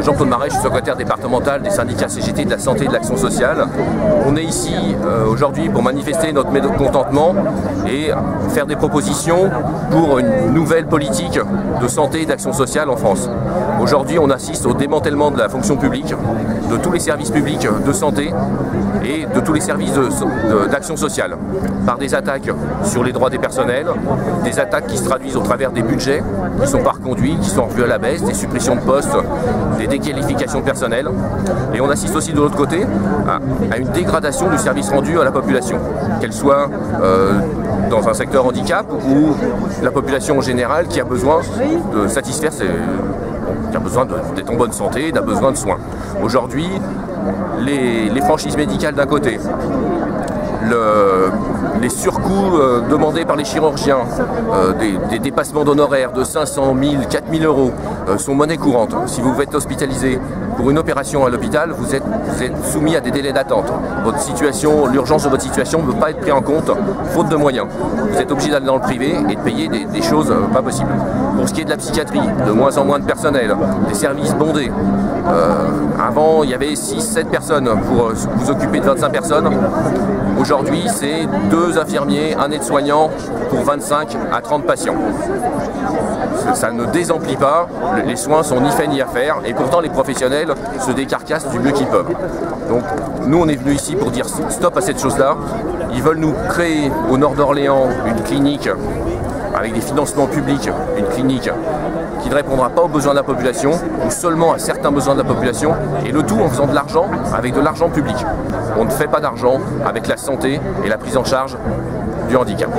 Jean-Claude Marais, je suis secrétaire départemental des syndicats CGT de la santé et de l'action sociale. On est ici aujourd'hui pour manifester notre mécontentement et faire des propositions pour une nouvelle politique de santé et d'action sociale en France. Aujourd'hui, on assiste au démantèlement de la fonction publique, de tous les services publics de santé et de tous les services d'action sociale, par des attaques sur les droits des personnels, des attaques qui se traduisent au travers des budgets qui sont pas reconduits, qui sont revus à la baisse, des suppressions de postes, des déqualifications personnelles. Et on assiste aussi de l'autre côté à une dégradation du service rendu à la population, qu'elle soit dans un secteur handicap ou la population en général qui a besoin de satisfaire qui a besoin d'être en bonne santé, n'a besoin de soins. Aujourd'hui, les franchises médicales d'un côté, les surcoûts demandés par les chirurgiens, des dépassements d'honoraires de 500, 1000, 4000 euros sont monnaie courante. Si vous êtes hospitalisé pour une opération à l'hôpital, vous êtes soumis à des délais d'attente. Votre situation, l'urgence de votre situation ne peut pas être prise en compte, faute de moyens. Vous êtes obligé d'aller dans le privé et de payer des choses pas possibles. Pour ce qui est de la psychiatrie, de moins en moins de personnel, des services bondés. Avant, il y avait 6-7 personnes pour vous occuper de 25 personnes. Aujourd'hui, c'est 2 infirmiers, un aide-soignant pour 25 à 30 patients. Ça ne désemplit pas, les soins sont ni faits ni à faire, et pourtant les professionnels se décarcassent du mieux qu'ils peuvent. Donc nous, on est venus ici pour dire stop à cette chose-là. Ils veulent nous créer au nord d'Orléans une clinique avec des financements publics, une clinique qui ne répondra pas aux besoins de la population, ou seulement à certains besoins de la population, et le tout en faisant de l'argent avec de l'argent public. On ne fait pas d'argent avec la santé et la prise en charge du handicap.